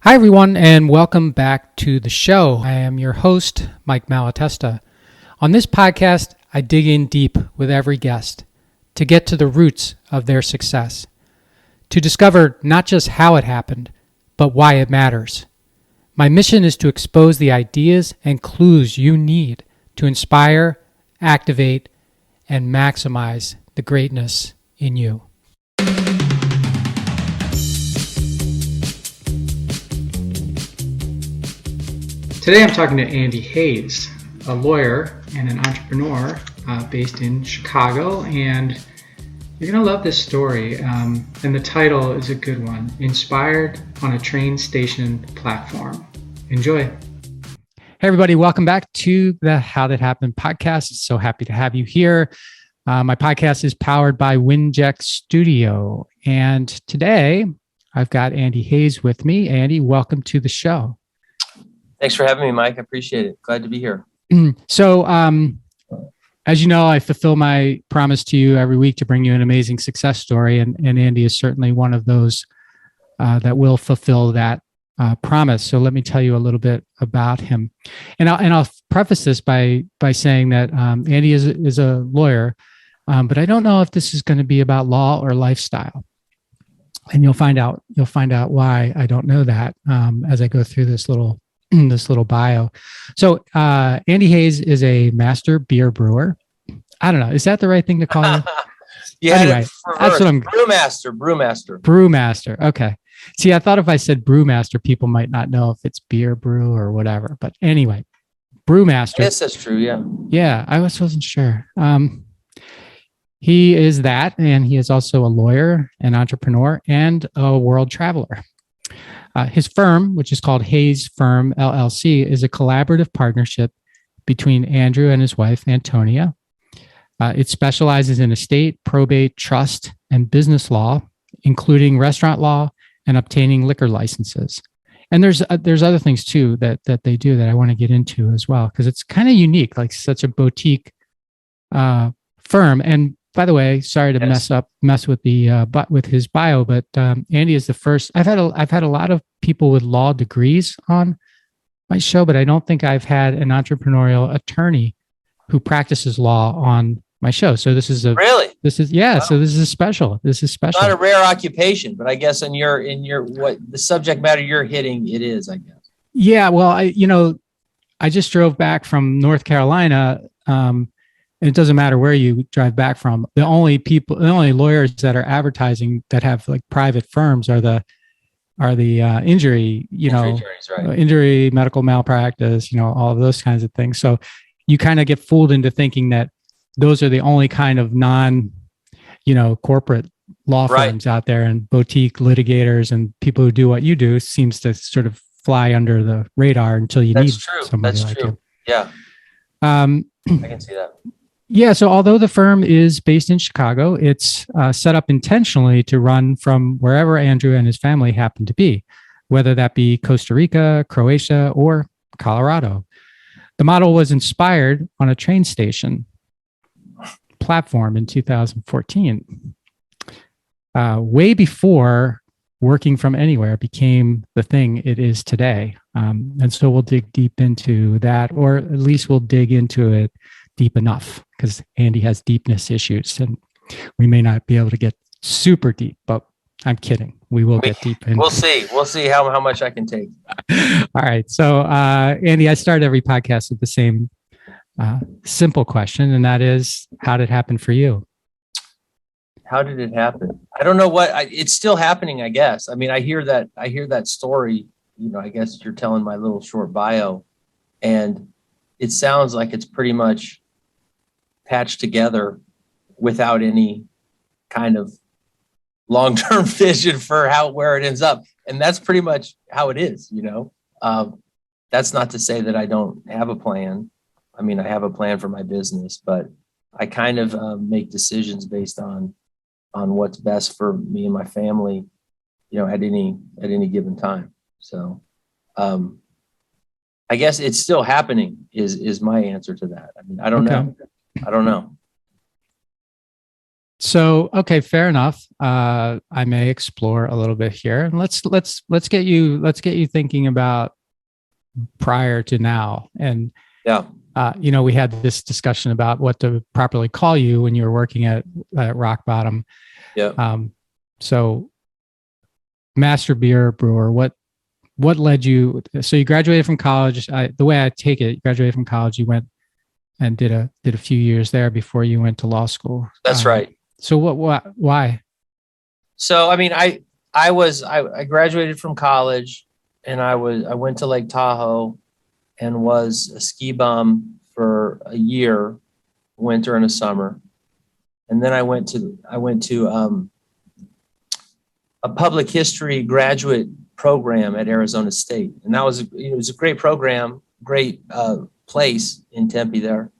Hi, everyone, and welcome back to the show. I am your host, Mike Malatesta. On this podcast, I dig in deep with every guest to get to the roots of their success, to discover not just how it happened, but why it matters. My mission is to expose the ideas and clues you need to inspire, activate, and maximize the greatness in you. Today I'm talking to Andy Hayes, a lawyer and an entrepreneur based in Chicago, and you're going to love this story. And the title is a good one, Inspired on a Train Station Platform. Enjoy. Hey everybody, welcome back to the How That Happened podcast. So happy to have you here. My podcast is powered by Winject Studio, and today I've got Andy Hayes with me. Andy, welcome to the show. Thanks for having me, Mike. I appreciate it. Glad to be here. So, as you know, I fulfill my promise to you every week to bring you an amazing success story. And Andy is certainly one of those that will fulfill that promise. So let me tell you a little bit about him. And I'll preface this by saying that Andy is a lawyer, but I don't know if this is going to be about law or lifestyle. And you'll find out why I don't know that as I go through this little bio. So Andy Hayes is a master beer brewer. I don't know. Is that the right thing to call you? Yeah. Anyway, that's what I'm. Brewmaster. Okay. See, I thought if I said brewmaster, people might not know if it's beer brew or whatever. But anyway, brewmaster. Yes, that's true. Yeah. Yeah, I wasn't sure. He is that, and he is also a lawyer, an entrepreneur, and a world traveler. His firm, which is called Hayes Firm LLC, is a collaborative partnership between Andrew and his wife, Antonia. It specializes in estate, probate, trust, and business law, including restaurant law and obtaining liquor licenses. And there's other things too that they do that I want to get into as well, because it's kind of unique, like such a boutique firm. And by the way, sorry to mess with with his bio, but Andy is the first. I've had a lot of people with law degrees on my show, but I don't think I've had an entrepreneurial attorney who practices law on my show. So this is wow. So this is special. This is special. Not a rare occupation, but I guess in your what the subject matter you're hitting, it is, I guess. Yeah. Well, I just drove back from North Carolina. And it doesn't matter where you drive back from. The only lawyers that are advertising that have like private firms are the injury, injuries, right. Injury, medical malpractice, all of those kinds of things. So you kind of get fooled into thinking that those are the only kind of corporate law firms out there, and boutique litigators and people who do what you do seems to sort of fly under the radar until you need somebody like you. Yeah. I can see that. Yeah. So although the firm is based in Chicago, it's set up intentionally to run from wherever Andrew and his family happen to be, whether that be Costa Rica, Croatia, or Colorado. The model was inspired on a train station platform in 2014, way before working from anywhere became the thing it is today. And so we'll dig deep into that, or at least we'll dig into it deep enough, because Andy has deepness issues and we may not be able to get super deep, but I'm kidding. We will get deep in. We'll see how much I can take. All right. So, Andy, I start every podcast with the same simple question, and that is, how did it happen for you? How did it happen? I don't know it's still happening, I guess. I mean, I hear that story, I guess you're telling my little short bio, and it sounds like it's pretty much patched together without any kind of long-term vision for where it ends up. And that's pretty much how it is, That's not to say that I don't have a plan. I mean, I have a plan for my business, but I kind of make decisions based on what's best for me and my family, at any given time. So I guess it's still happening is my answer to that. I mean, I don't know. So, okay, fair enough. I may explore a little bit here, and let's get you thinking about prior to now. And Yeah. we had this discussion about what to properly call you when you were working at Rock Bottom. Yeah. So, master beer brewer, what led you? So you graduated from college. The way I take it, you graduated from college. You went and did a few years there before you went to law school. That's right. So why? So, I mean, I graduated from college, and I went to Lake Tahoe and was a ski bum for a year, winter and a summer. And then I went to a public history graduate program at Arizona State. And that was, it was a great program, great place in Tempe there.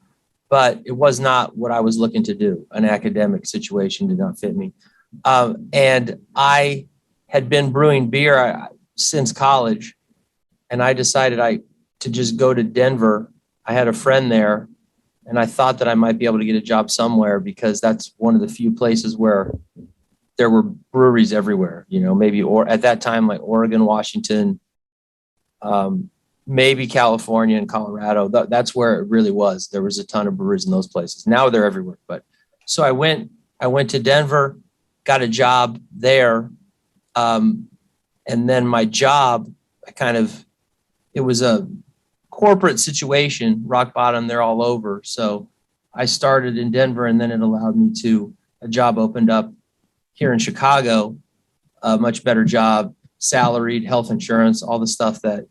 But it was not what I was looking to do. An academic situation did not fit me. And I had been brewing beer since college, and I decided to just go to Denver. I had a friend there, and I thought that I might be able to get a job somewhere, because that's one of the few places where there were breweries everywhere, maybe, or at that time, like Oregon, Washington, maybe California and Colorado. That's where it really was. There was a ton of breweries in those places. Now they're everywhere. But so I went to Denver, got a job there. And then my job, it was a corporate situation, Rock Bottom, they're all over. So I started in Denver, and then it allowed me a job opened up here in Chicago, a much better job, salaried, health insurance, all the stuff that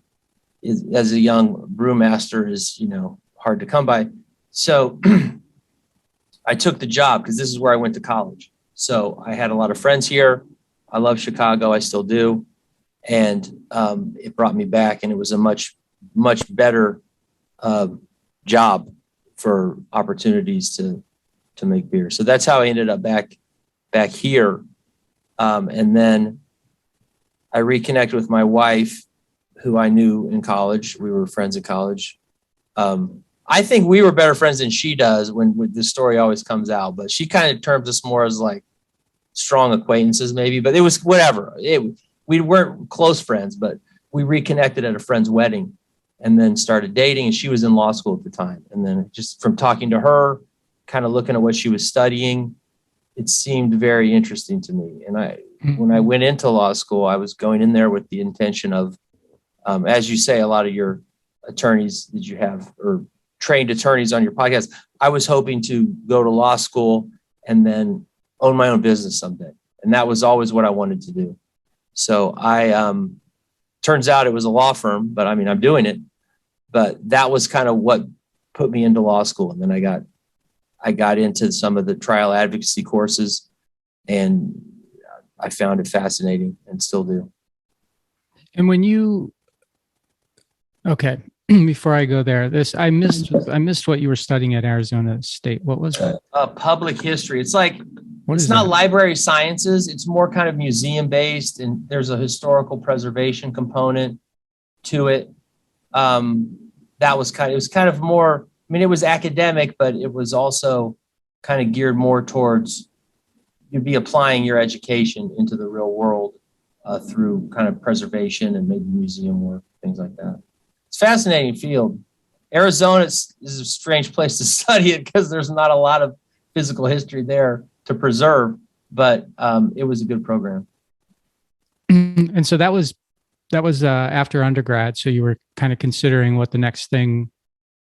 as a young brewmaster is, hard to come by. So I took the job because this is where I went to college. So I had a lot of friends here. I love Chicago. I still do. And it brought me back, and it was a much, much better job for opportunities to make beer. So that's how I ended up back here. And then I reconnected with my wife, who I knew in college. We were friends in college. I think we were better friends than she does when this story always comes out, but she kind of terms us more as like strong acquaintances maybe, but it was whatever. We weren't close friends, but we reconnected at a friend's wedding and then started dating, and she was in law school at the time. And then just from talking to her, kind of looking at what she was studying, it seemed very interesting to me. And when I went into law school, I was going in there with the intention of, as you say, a lot of your attorneys that you have, or trained attorneys on your podcast, I was hoping to go to law school and then own my own business someday. And that was always what I wanted to do. So turns out it was a law firm, but I mean, I'm doing it. But that was kind of what put me into law school. And then I got into some of the trial advocacy courses, and I found it fascinating and still do. And when okay, before I go there, I missed what you were studying at Arizona State. What was that? Public history. It's like, it's not library sciences. It's more kind of museum based, and there's a historical preservation component to it. It was kind of more, I mean, it was academic, but it was also kind of geared more towards you'd be applying your education into the real world through kind of preservation and maybe museum work, things like that. It's a fascinating field. Arizona is a strange place to study it because there's not a lot of physical history there to preserve, but it was a good program. And so that was after undergrad. So you were kind of considering what the next thing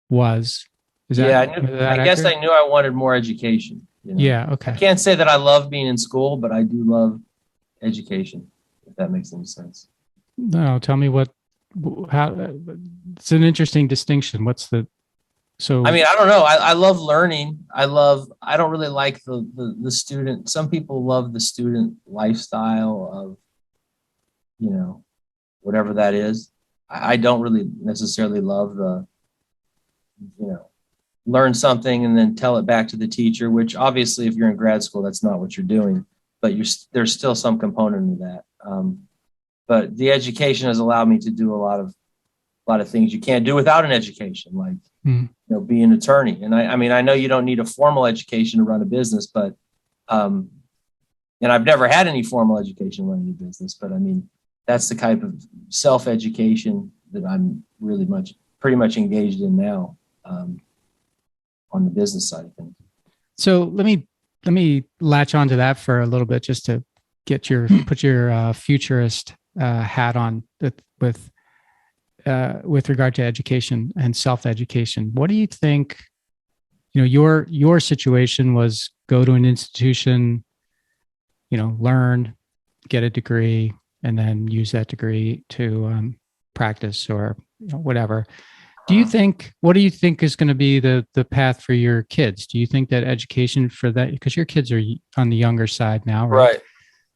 was. I guess I knew I wanted more education. Yeah. Okay. I can't say that I love being in school, but I do love education, if that makes any sense. No, tell me how it's an interesting distinction. I mean, I don't know. I love learning. I don't really like the student. Some people love the student lifestyle of, whatever that is. I don't really necessarily love learn something and then tell it back to the teacher, which obviously if you're in grad school, that's not what you're doing, but there's still some component of that. But the education has allowed me to do a lot of things you can't do without an education, like, be an attorney. And I mean, I know you don't need a formal education to run a business, but And I've never had any formal education running a business, but I mean, that's the type of self-education that I'm really pretty much engaged in now, on the business side of things. So let me latch onto that for a little bit, just to get put your futurist hat on with regard to education and self-education. What do you think? Your situation was go to an institution, learn, get a degree, and then use that degree to practice or whatever. What do you think is going to be the path for your kids? Do you think that education for that, because your kids are on the younger side now, right? Right.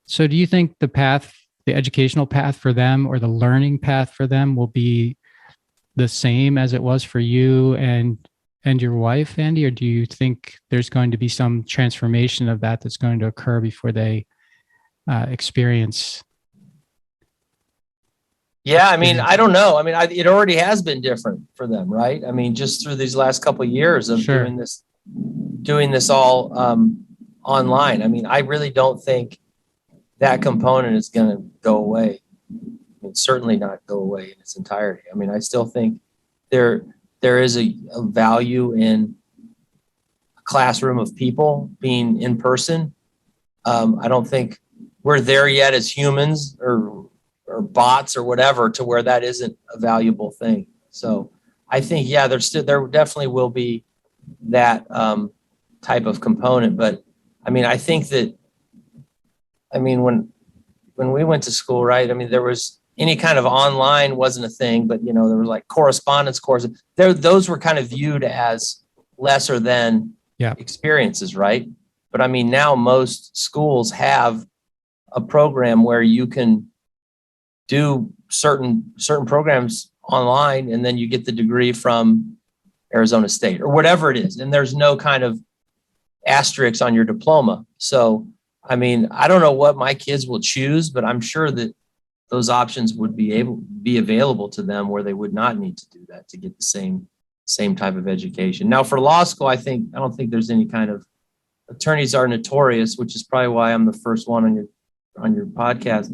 So do you think the educational path for them, or the learning path for them, will be the same as it was for you and your wife, Andy? Or do you think there's going to be some transformation of that's going to occur before they experience? Yeah, I mean, I don't know. I mean, it already has been different for them, right? I mean, just through these last couple of years of Sure. doing this all online. I mean, I really don't think that component is going to go away. I mean, certainly not go away in its entirety. I mean, I still think there is a value in a classroom of people being in person. I don't think we're there yet as humans or bots or whatever to where that isn't a valuable thing. So I think, yeah, there definitely will be that type of component. But I mean, I think that, when we went to school, right? I mean, there was any kind of online wasn't a thing, but there was like correspondence courses. Those were kind of viewed as lesser than experiences, right? But I mean, now most schools have a program where you can do certain programs online, and then you get the degree from Arizona State or whatever it is. And there's no kind of asterisk on your diploma. So, I mean, I don't know what my kids will choose, but I'm sure that those options would be available to them where they would not need to do that to get the same type of education. Now for law school, I don't think there's any kind of, attorneys are notorious, which is probably why I'm the first one on your podcast,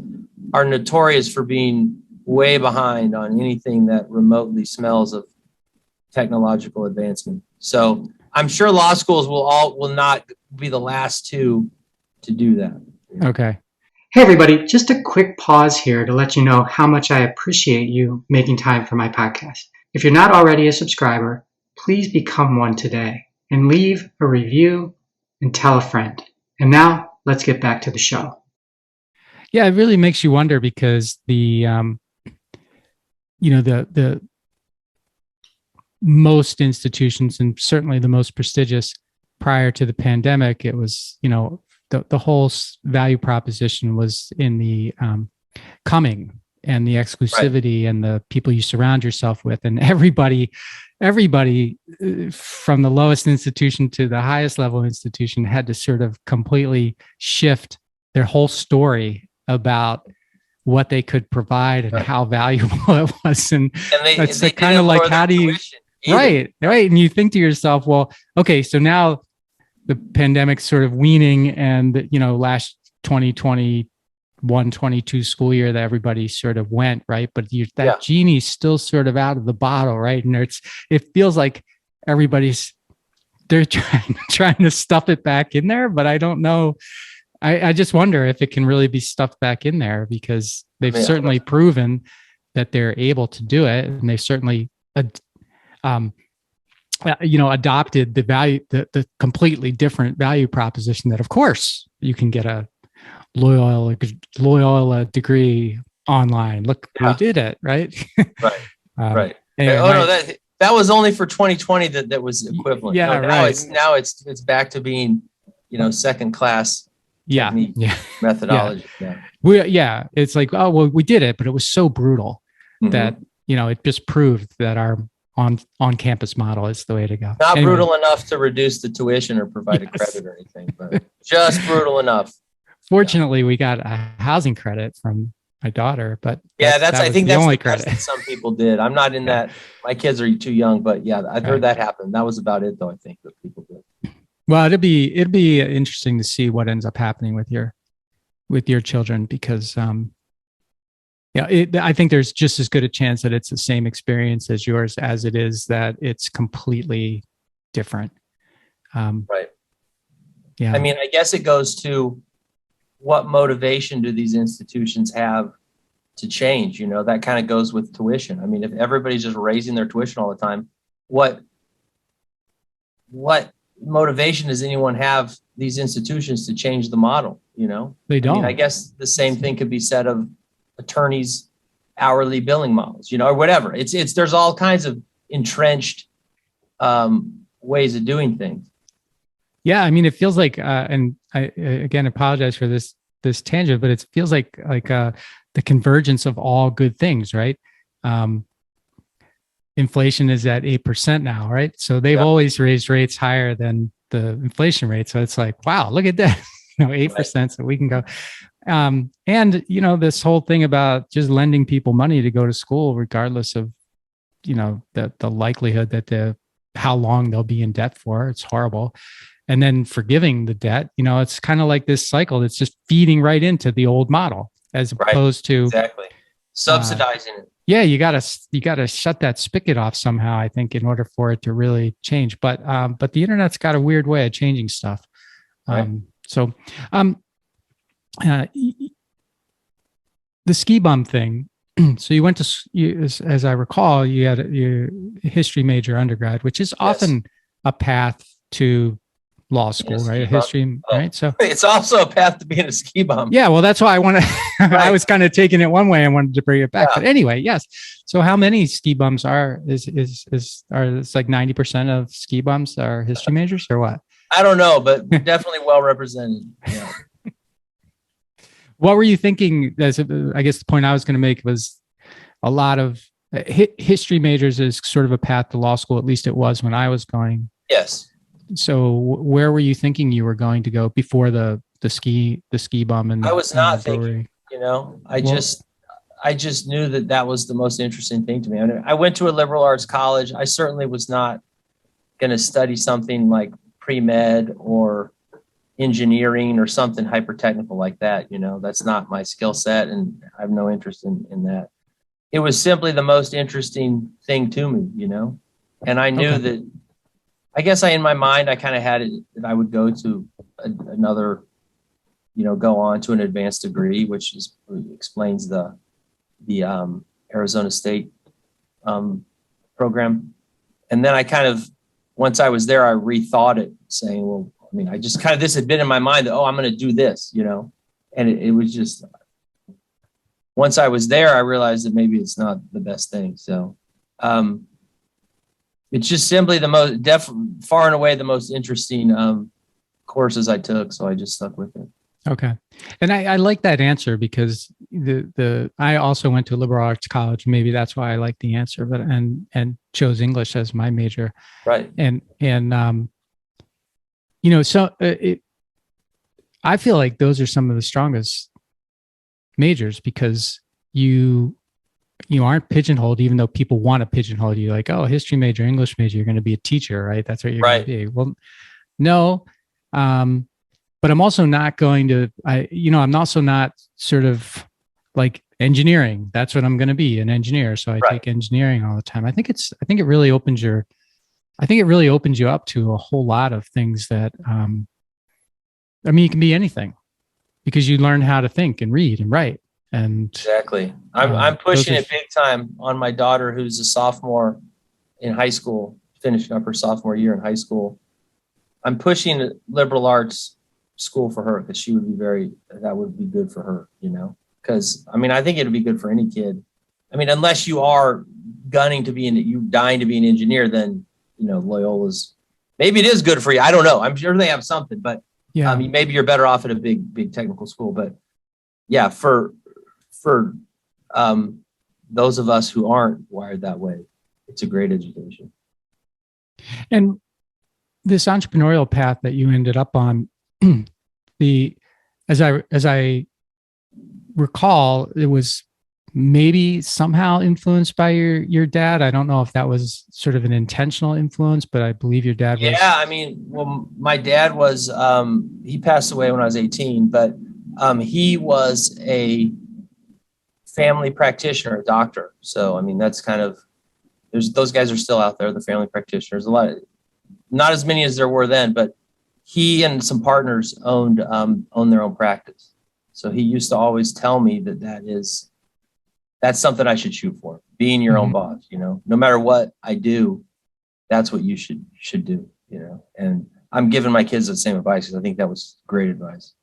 are notorious for being way behind on anything that remotely smells of technological advancement. So I'm sure law schools will not be the last two to do that. Okay. Hey everybody, just a quick pause here to let you know how much I appreciate you making time for my podcast. If you're not already a subscriber, please become one today and leave a review and tell a friend. And now let's get back to the show. Yeah, it really makes you wonder, because the most institutions, and certainly the most prestigious prior to the pandemic, it was, the whole value proposition was in the coming and the exclusivity, right, and the people you surround yourself with, and everybody from the lowest institution to the highest level institution had to sort of completely shift their whole story about what they could provide and right, how valuable it was. And it's kind of like, how do you, right. And you think to yourself, well, okay, so now the pandemic's sort of weaning, and, last 2021-22 school year that everybody sort of went, right? But that genie's still sort of out of the bottle, right? And it feels like they're trying to stuff it back in there, but I don't know. I just wonder if it can really be stuffed back in there, because they've certainly proven that they're able to do it, and they've certainly adopted the completely different value proposition that, of course, you can get a Loyola degree online. Look, we did it, right? Right. Right. No, that was only for 2020 that was equivalent. Yeah, no, right. Now it's back to being, second class. Methodology. It's like, oh, well, we did it, but it was so brutal that, it just proved that our on-campus model is the way to go. Not brutal enough to reduce the tuition or provide a credit or anything, but just brutal enough. Fortunately, we got a housing credit from my daughter, but I think that's the credit that some people did. I'm not in that. My kids are too young, but I've heard that happen. That was about it, though. I think that people did. Well, it'd be interesting to see what ends up happening with your children, because I think there's just as good a chance that it's the same experience as yours as it is that it's completely different. Right. Yeah. I mean, I guess it goes to what motivation do these institutions have to change? You know, that kind of goes with tuition. I mean, if everybody's just raising their tuition all the time, what motivation does anyone have these institutions to change the model? You know, They don't. I mean, I guess the same thing could be said of attorneys' hourly billing models, you know, or whatever. There's all kinds of entrenched ways of doing things. Yeah, I mean, it feels like, and I again apologize for this tangent, but it feels like the convergence of all good things, right? Inflation is at 8% now, right? So they've always raised rates higher than the inflation rate. So it's like, wow, look at that, 8%. So we can go. And this whole thing about just lending people money to go to school, regardless of, the likelihood that how long they'll be in debt for. It's horrible. And then forgiving the debt, it's kind of like this cycle that's just feeding right into the old model, as opposed to exactly subsidizing it. Yeah, you gotta shut that spigot off somehow, I think, in order for it to really change. But the internet's got a weird way of changing stuff. Right. The ski bum thing. So you went to, as I recall, you had your history major undergrad, which is often a path to law school, right? A history, right? So it's also a path to being a ski bum. Yeah, well, that's why I want to. I was kind of taking it one way. I wanted to bring it back, but anyway, yes. So, how many ski bums are it's like 90% of ski bums are history majors, or what? I don't know, but definitely well represented. Yeah. What were you thinking? I guess the point I was going to make was a lot of history majors is sort of a path to law school. At least it was when I was going. Yes. So where were you thinking you were going to go before the ski bum? And I was not thinking, I just knew that was the most interesting thing to me. I mean, I went to a liberal arts college. I certainly was not going to study something like pre-med or engineering or something hyper technical like that. That's not my skill set, and I have no interest in that. It was simply the most interesting thing to me, and I knew that. I guess in my mind, I kind of had it that I would go to another, go on to an advanced degree, which explains the Arizona State program. And then I kind of, once I was there, I rethought it, saying, well, I mean, I just kind of, this had been in my mind that, I'm going to do this, and it was just, once I was there, I realized that maybe it's not the best thing. So, it's just simply far and away the most interesting courses I took, so I just stuck with it. Okay, and I like that answer because I also went to a liberal arts college. Maybe that's why I like the answer, but and chose English as my major. Right. I feel like those are some of the strongest majors because you aren't pigeonholed, even though people want to pigeonhole you, like, history major, English major, you're going to be a teacher, right? That's what you're going to be. Well, no, but I'm also not going to. I'm also not sort of like engineering. That's what I'm going to be, an engineer. So I take engineering all the time. I think it really opens you up to a whole lot of things that. It can be anything, because you learn how to think and read and write. And exactly. I'm pushing it big time on my daughter, who's a sophomore in high school, finishing up her sophomore year in high school. I'm pushing liberal arts school for her because that would be good for her, because I think it'd be good for any kid. Unless you are dying to be an engineer, then, Loyola's, maybe it is good for you. I don't know. I'm sure they have something, but maybe you're better off at a big technical school. But yeah, for those of us who aren't wired that way, it's a great education. And this entrepreneurial path that you ended up on, as I recall, it was maybe somehow influenced by your dad. I don't know if that was sort of an intentional influence, but I believe your dad was. Yeah, I mean, well, my dad was, he passed away when I was 18, but he was a family practitioner, a doctor. So, I mean, that's kind of, those guys are still out there, the family practitioners. A lot of, not as many as there were then, but he and some partners owned their own practice. So he used to always tell me that's something I should shoot for, being your own boss, you know, no matter what I do, that's what you should do, you know. And I'm giving my kids the same advice because I think that was great advice.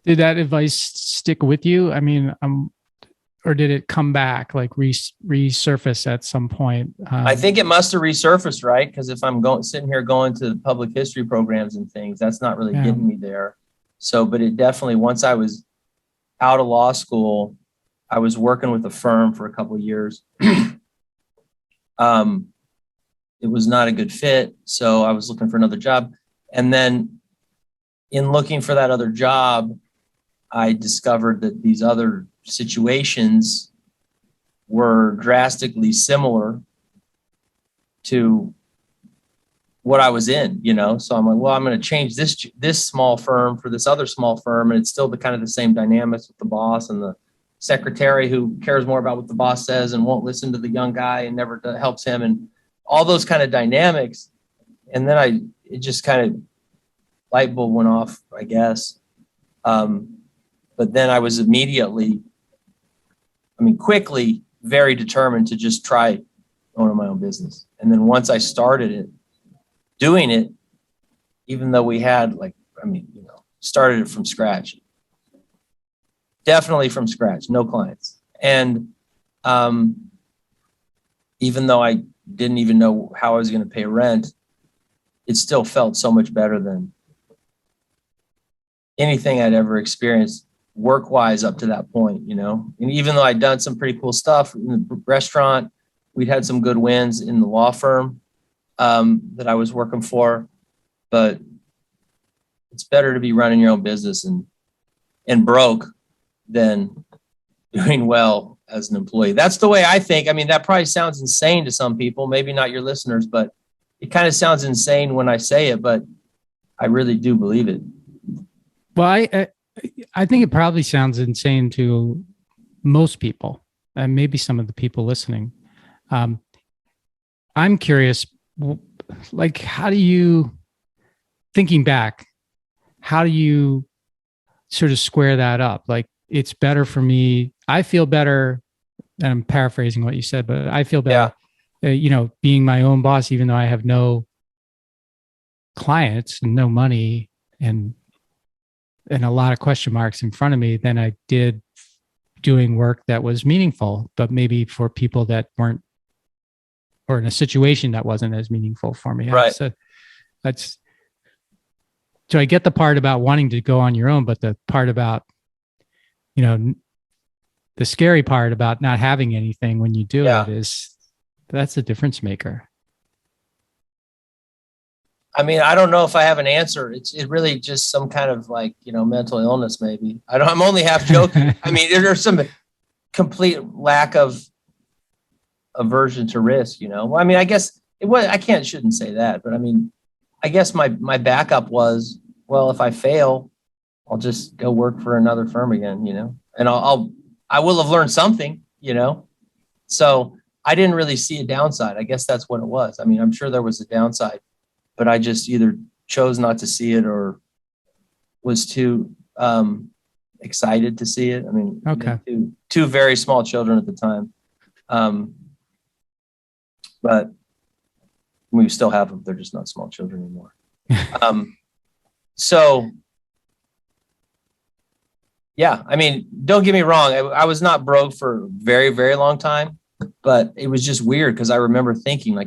Did that advice stick with you? I mean, or did it come back, like resurface at some point? I think it must have resurfaced, right? Because if I'm sitting here going to public history programs and things, that's not really getting me there. So, but it definitely, once I was out of law school, I was working with a firm for a couple of years. It was not a good fit, so I was looking for another job. And then in looking for that other job, I discovered that these other situations were drastically similar to what I was in, you know? So I'm like, well, I'm going to change this small firm for this other small firm. And it's still the kind of the same dynamics with the boss and the secretary who cares more about what the boss says and won't listen to the young guy and never helps him, and all those kind of dynamics. And then it just kind of light bulb went off, I guess. But then I was quickly very determined to just try owning my own business. And then once I started doing it, even though we had started it from scratch, definitely from scratch, no clients. And even though I didn't even know how I was going to pay rent, it still felt so much better than anything I'd ever experienced work-wise up to that point, you know. And even though I'd done some pretty cool stuff in the restaurant, we'd had some good wins in the law firm that I was working for, but it's better to be running your own business and broke than doing well as an employee. That's the way I think. I mean, that probably sounds insane to some people, maybe not your listeners, but it kind of sounds insane when I say it, but I really do believe it. Well, I think it probably sounds insane to most people, and maybe some of the people listening. I'm curious, like, thinking back, how do you sort of square that up? Like, it's better for me. I feel better, and I'm paraphrasing what you said, but I feel better, being my own boss, even though I have no clients and no money and a lot of question marks in front of me, than I did doing work that was meaningful, but maybe for people that weren't, or in a situation that wasn't as meaningful for me. Right. So I get the part about wanting to go on your own, but the part about, the scary part about not having anything when you do that's a difference maker. I mean, I don't know if I have an answer. It's really just some kind of mental illness, maybe. I'm only half joking. I mean, there's some complete lack of aversion to risk, Well, I mean, I guess shouldn't say that, but I mean, I guess my backup was, well, if I fail, I'll just go work for another firm again, and I will have learned something, So I didn't really see a downside. I guess that's what it was. I mean, I'm sure there was a downside, but I just either chose not to see it or was too excited to see it. I mean, okay. Two very small children at the time. But we still have them. They're just not small children anymore. So, yeah, I mean, don't get me wrong. I was not broke for a very, very long time, but it was just weird because I remember thinking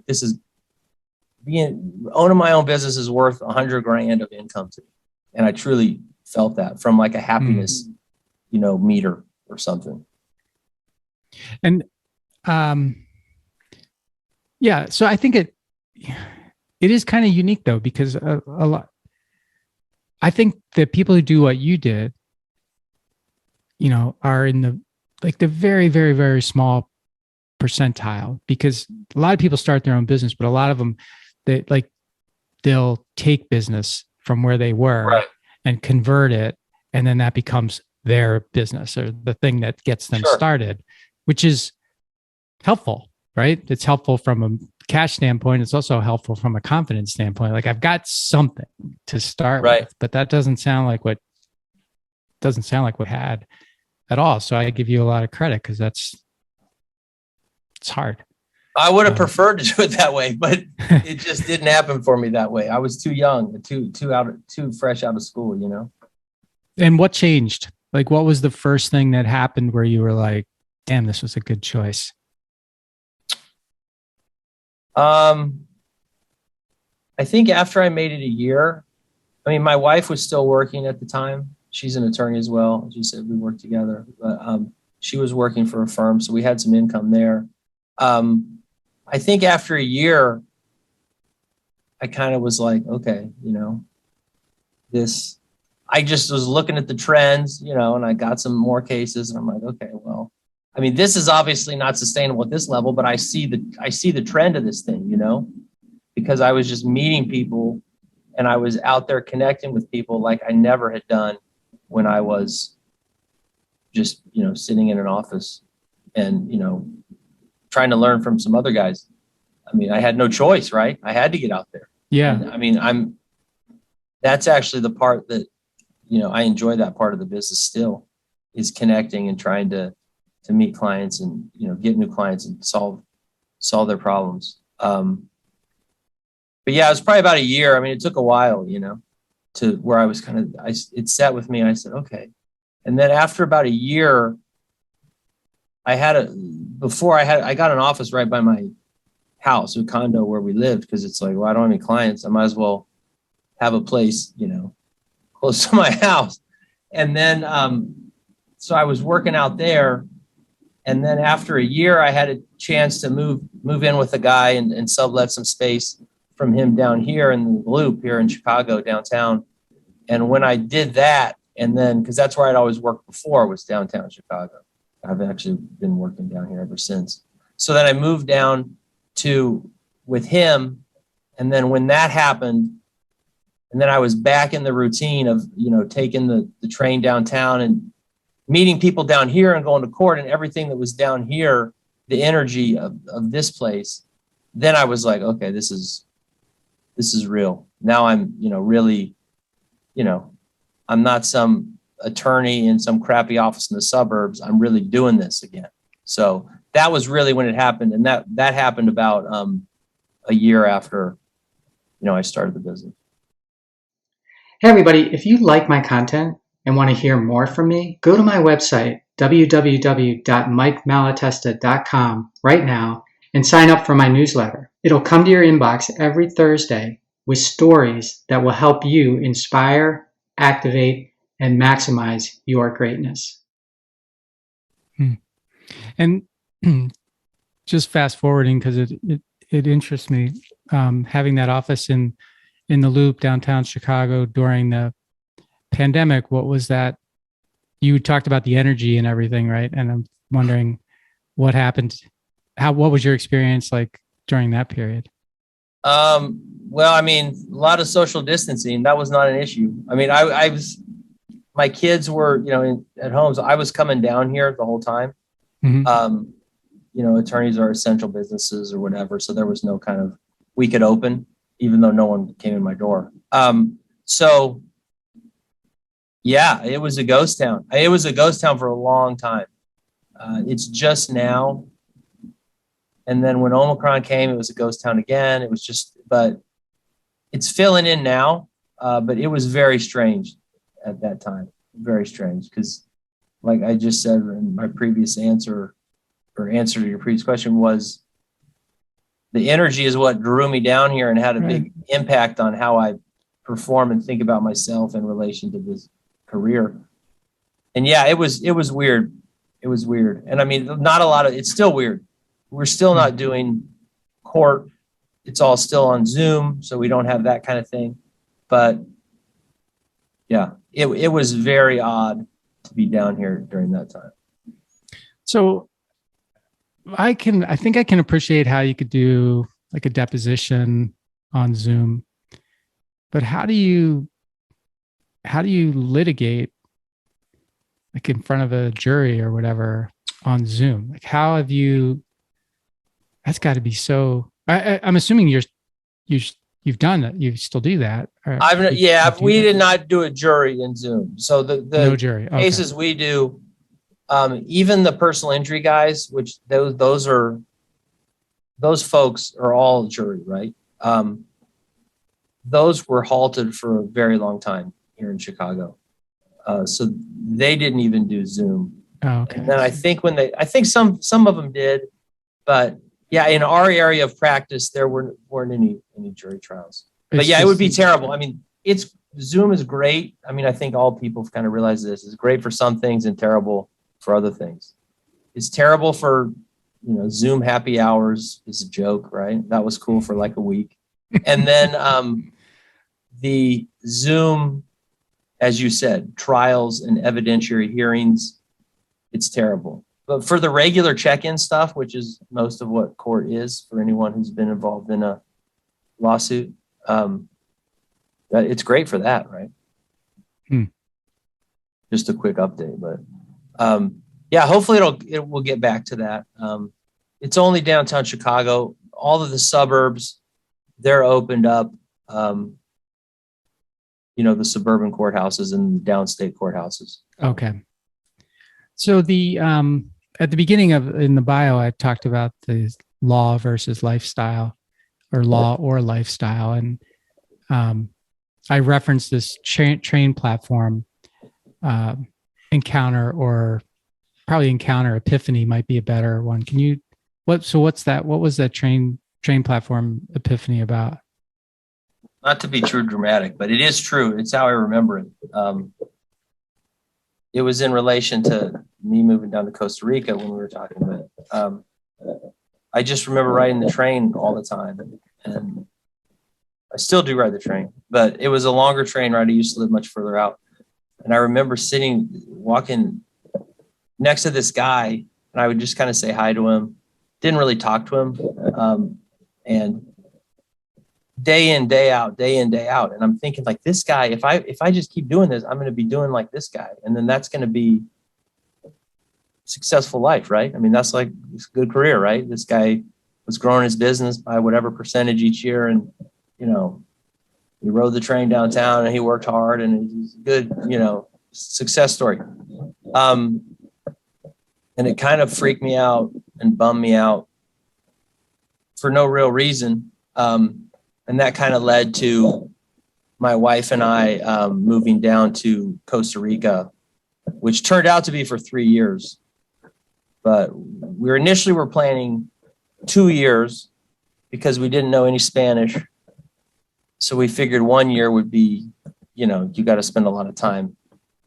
owning my own business is worth $100,000 of income to me. And I truly felt that from like a happiness, meter or something. And, so I think it is kind of unique though, because a lot, I think that people who do what you did, are in like the very, very, very small percentile, because a lot of people start their own business, but a lot of them, they'll take business from where they were Right. and convert it. And then that becomes their business or the thing that gets them Sure. started, which is helpful, right? It's helpful from a cash standpoint. It's also helpful from a confidence standpoint. Like I've got something to start Right. with, but that doesn't sound like what we had at all. So I give you a lot of credit because it's hard. I would have preferred to do it that way, but it just didn't happen for me that way. I was too young, too fresh out of school, you know? And what changed? Like, what was the first thing that happened where you were like, damn, this was a good choice? I think after I made it a year, I mean, my wife was still working at the time. She's an attorney as well. She said we worked together, but she was working for a firm, so we had some income there. I think after a year, I kind of was like, okay, you know, I just was looking at the trends, you know, and I got some more cases and I'm like, okay, well, I mean, this is obviously not sustainable at this level, but I see the trend of this thing, you know, because I was just meeting people and I was out there connecting with people like I never had done when I was just, you know, sitting in an office and, you know, trying to learn from some other guys. I mean, I had no choice, right? I had to get out there. Yeah. And, I mean, that's actually the part that, you know, I enjoy that part of the business still, is connecting and trying to meet clients and, you know, get new clients and solve their problems. But yeah, it was probably about a year. I mean, it took a while, you know, to where I was it sat with me and I said, okay. And then after about a year, I got an office right by my house, a condo where we lived, because it's like, well, I don't have any clients. I might as well have a place, you know, close to my house. And then, so I was working out there. And then after a year, I had a chance to move in with a guy and sublet some space from him down here in the Loop here in Chicago, downtown. And when I did that, and then, because that's where I'd always worked before, was downtown Chicago. I've actually been working down here ever since. So then I moved down with him. And then when that happened, and then I was back in the routine of, you know, taking the train downtown and meeting people down here and going to court and everything that was down here, the energy of this place. Then I was like, okay, this is real. Now I'm, you know, really, you know, I'm not some attorney in some crappy office in the suburbs. I'm really doing this again. So that was really when it happened. And that happened about a year after, you know, I started the business. Hey everybody, if you like my content and want to hear more from me, go to my website, www.𝘾𝙬𝙤𝙬 right now and sign up for my newsletter. It'll come to your inbox every Thursday with stories that will help you inspire, activate, and maximize your greatness. And just fast forwarding, because it interests me, having that office in the Loop, downtown Chicago during the pandemic. What was that? You talked about the energy and everything, right? And I'm wondering what happened. What was your experience like during that period? Well, I mean, a lot of social distancing. That was not an issue. I mean, my kids were, you know, at home, so I was coming down here the whole time. Mm-hmm. You know, attorneys are essential businesses or whatever, so there was no kind of, we could open even though no one came in my door. So yeah, it was a ghost town. It was a ghost town for a long time. It's just now. And then when Omicron came, it was a ghost town again. It was just, but it's filling in now. But it was very strange at that time. Very strange. Because like I just said in my previous answer to your previous question, was the energy is what drew me down here and had a big impact on how I perform and think about myself in relation to this career. And yeah, it was weird. It was weird. And I mean, it's still weird. We're still not doing court. It's all still on Zoom, so we don't have that kind of thing. But yeah, it was very odd to be down here during that time. So I think I can appreciate how you could do like a deposition on Zoom, but how do you litigate like in front of a jury or whatever on Zoom? Like how have you, that's got to be so, I'm assuming you've done that. You still do that. We did not do a jury in Zoom. So the no jury. Okay. cases we do, even the personal injury guys, which those folks are all jury, right? Those were halted for a very long time here in Chicago. So they didn't even do Zoom. Oh, okay. And then I think some of them did, but yeah, in our area of practice, there weren't any jury trials. But yeah, it would be terrible. I mean, Zoom is great. I mean, I think all people have kind of realized this. It's great for some things and terrible for other things. It's terrible for, Zoom happy hours is a joke, right? That was cool for like a week. And then the Zoom, as you said, trials and evidentiary hearings, it's terrible. But for the regular check-in stuff, which is most of what court is for anyone who's been involved in a lawsuit, it's great for that, right? Just a quick update, but yeah, hopefully we'll get back to that. It's only downtown Chicago. All of the suburbs, they're opened up. The suburban courthouses and downstate courthouses. Okay. So at the beginning in the bio, I talked about the law versus lifestyle, or law or lifestyle, and I referenced this train platform encounter, or probably encounter epiphany might be a better one. What's that? What was that train platform epiphany about? Not to be too dramatic, but it is true. It's how I remember it. It was in relation to me moving down to Costa Rica when we were talking about it. I just remember riding the train all the time, and I still do ride the train, but it was a longer train ride. I used to live much further out. And I remember walking next to this guy, and I would just kind of say hi to him. Didn't really talk to him. And day in, day out. And I'm thinking like, this guy, if I just keep doing this, I'm going to be doing like this guy. And then that's going to be successful life, right? I mean, that's like it's a good career, right? This guy was growing his business by whatever percentage each year. And, he rode the train downtown and he worked hard, and he's a good, success story. And it kind of freaked me out and bummed me out for no real reason. And that kind of led to my wife and I moving down to Costa Rica, which turned out to be for 3 years. But we initially were planning 2 years because we didn't know any Spanish. So we figured 1 year would be, you got to spend a lot of time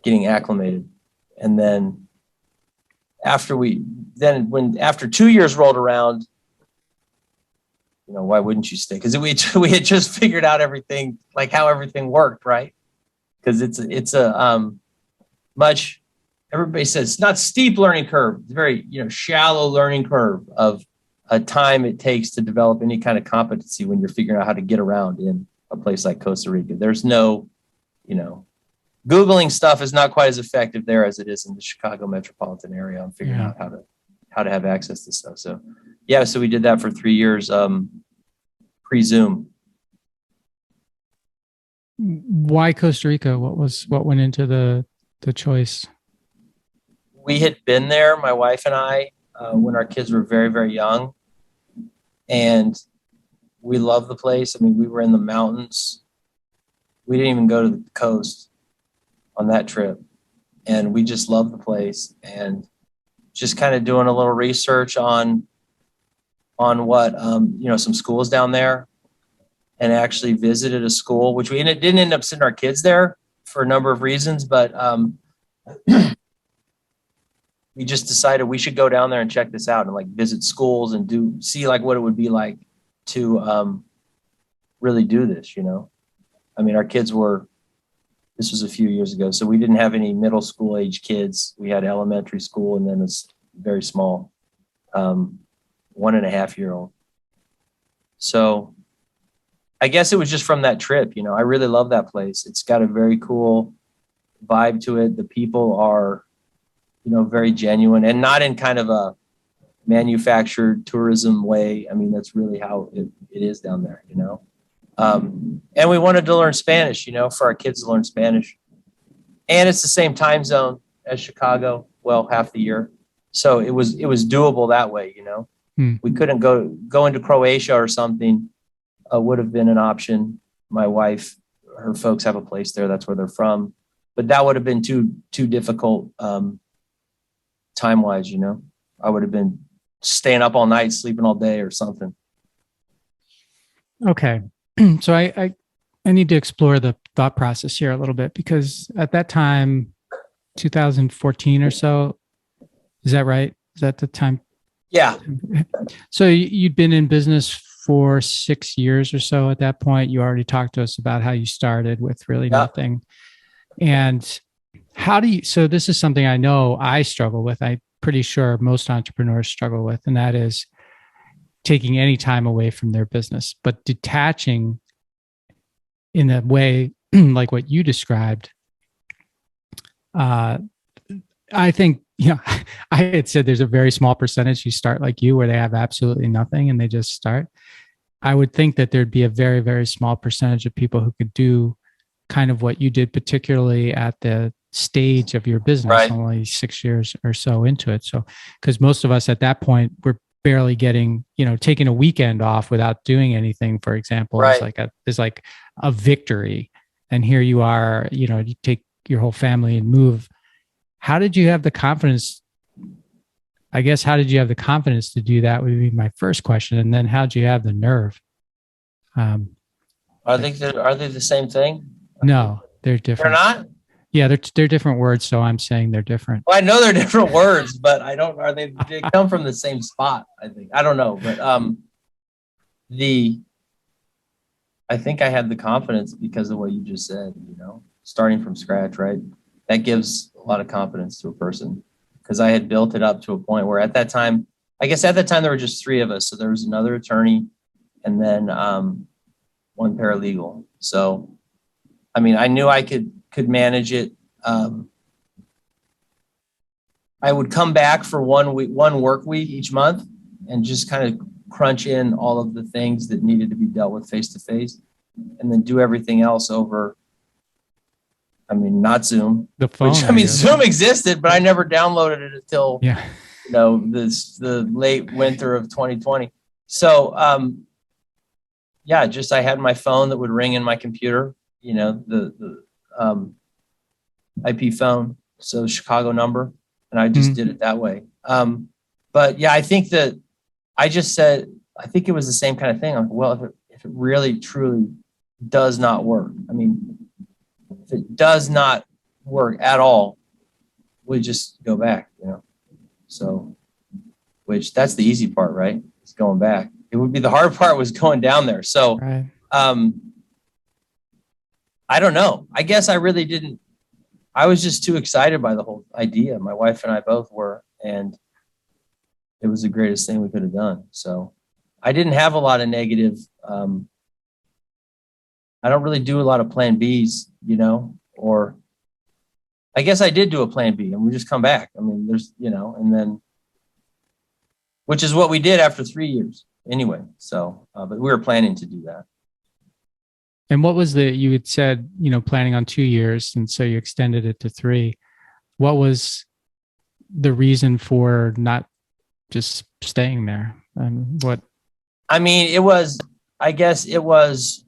getting acclimated. And then after 2 years rolled around, why wouldn't you stay? Because we had just figured out everything, like how everything worked, right? Because it's a much, everybody says it's not steep learning curve. It's a very shallow learning curve of a time it takes to develop any kind of competency when you're figuring out how to get around in a place like Costa Rica. There's no, Googling stuff is not quite as effective there as it is in the Chicago metropolitan area on figuring out how to have access to stuff. So yeah, so we did that for 3 years, pre-Zoom. Why Costa Rica? What went into the choice? We had been there, my wife and I, when our kids were very, very young, and we loved the place. I mean, we were in the mountains. We didn't even go to the coast on that trip, and we just loved the place. And just kind of doing a little research on what some schools down there, and actually visited a school, which we didn't end up sending our kids there for a number of reasons, but we just decided we should go down there and check this out and like visit schools and see like what it would be like to really do this. I mean, our kids this was a few years ago, so we didn't have any middle school age kids. We had elementary school and then very small, 1.5-year-old. So I guess it was just from that trip. You know, I really love that place. It's got a very cool vibe to it. The people are, you know, very genuine, and not in kind of a manufactured tourism way. I mean, that's really how it is down there, you know. And we wanted to learn Spanish, you know, for our kids to learn Spanish. And it's the same time zone as Chicago, well, half the year. So it was doable that way, you know. We couldn't go into Croatia or something, would have been an option. My wife, her folks have a place there. That's where they're from. But that would have been too difficult time-wise, you know. I would have been staying up all night, sleeping all day or something. Okay. So I need to explore the thought process here a little bit, because at that time, 2014 or so, is that right? Is that the time? Yeah. So you'd been in business for 6 years or so at that point. You already talked to us about how you started with really nothing. And how do you, so this is something I know I struggle with. I'm pretty sure most entrepreneurs struggle with, and that is taking any time away from their business, but detaching in a way like what you described. I think, you know, I had said there's a very small percentage who start like you, where they have absolutely nothing and they just start. I would think that there'd be a very, very small percentage of people who could do kind of what you did, particularly at the stage of your business, right, only 6 years or so into it. So, because most of us at that point, we're barely getting, you know, taking a weekend off without doing anything, for example, right, is like a victory. And here you are, you know, you take your whole family and move. How did you have the confidence? I guess, how did you have the confidence to do that would be my first question. And then how did you have the nerve? Are they the same thing? No, they're different. They're not? Yeah, they're different words. So I'm saying they're different. Well, I know they're different words, but I don't, they come from the same spot, I think. I don't know. But I think I had the confidence because of what you just said, you know, starting from scratch, right? That gives a lot of confidence to a person, because I had built it up to a point where at that time, I guess at that time there were just 3 of us. So there was another attorney and then 1 paralegal. So, I mean, I knew I could manage it. I would come back for 1 work week each month and just kind of crunch in all of the things that needed to be dealt with face to face, and then do everything else over. I mean, not Zoom. The phone. Which, I mean, Zoom existed, but I never downloaded it until, you know, the late winter of 2020. So, yeah, just I had my phone that would ring in my computer, you know, the IP phone, so Chicago number, and I just did it that way. But yeah, I think that I just said, I think it was the same kind of thing. I'm like, well, if it really truly does not work, I mean, if it does not work at all, we just go back, you know. So, which that's the easy part, right? It's going back. It would be the hard part was going down there. So, right. I don't know. I guess I really didn't. I was just too excited by the whole idea. My wife and I both were, and it was the greatest thing we could have done. So I didn't have a lot of negative. I don't really do a lot of plan Bs, you know, or I guess I did do a plan B and we just come back. I mean, there's, you know, and then, which is what we did after 3 years anyway. So, but we were planning to do that. And what was you had said, you know, planning on 2 years, and so you extended it to 3. What was the reason for not just staying there? And what? I mean, I guess it was,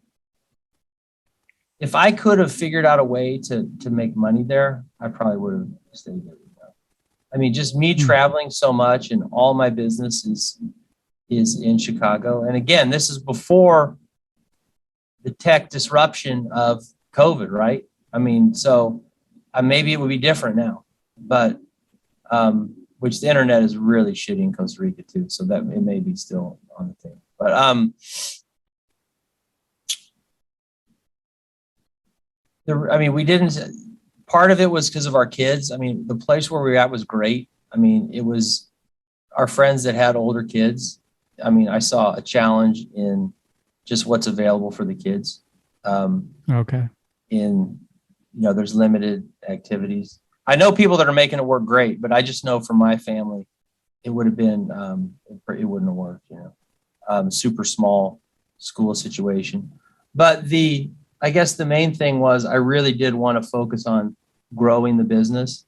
if I could have figured out a way to make money there, I probably would have stayed there. I mean, just me traveling so much, and all my business is in Chicago. And again, this is before the tech disruption of COVID, right? I mean, so maybe it would be different now, but which the internet is really shitty in Costa Rica too. So that it may be still on the thing, but I mean, we didn't, part of it was because of our kids. I mean, the place where we were at was great. I mean, it was our friends that had older kids, I mean, I saw a challenge in just what's available for the kids. Okay. There's limited activities. I know people that are making it work great, but I just know for my family, it would have been, it wouldn't have worked, super small school situation. But I guess the main thing was I really did want to focus on growing the business.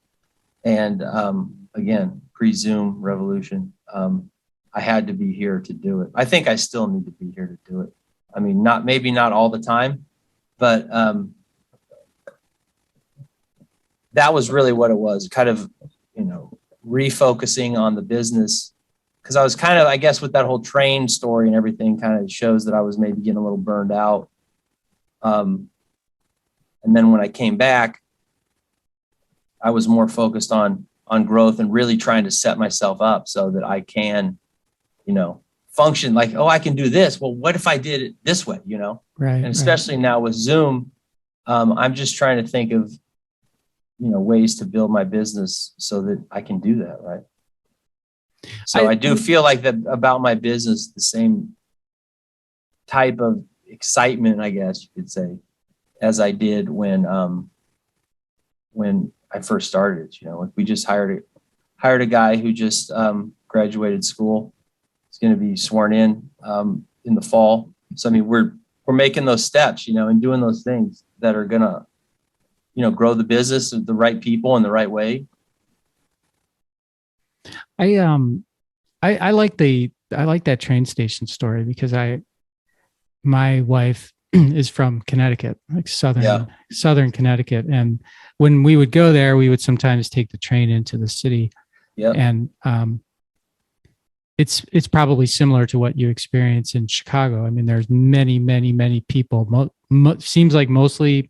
And again, pre-Zoom revolution, I had to be here to do it. I think I still need to be here to do it. I mean, maybe not all the time, but that was really what it was, kind of, refocusing on the business. Because I was kind of, I guess, with that whole train story and everything kind of shows that I was maybe getting a little burned out. And then when I came back, I was more focused on growth and really trying to set myself up so that I can, function like, oh, I can do this. Well, what if I did it this way, Right. And especially now with Zoom, I'm just trying to think of, ways to build my business so that I can do that. Right. So I do feel like that about my business, the same type of excitement, I guess you could say, as I did when I first started. We just hired a guy who just graduated school. He's going to be sworn in the fall. So I mean, we're making those steps, and doing those things that are going to, grow the business with the right people in the right way. I like that train station story because my wife is from Connecticut, like southern Connecticut. And when we would go there, we would sometimes take the train into the city. Yeah. And it's probably similar to what you experience in Chicago. I mean, there's many, many, many people, seems like mostly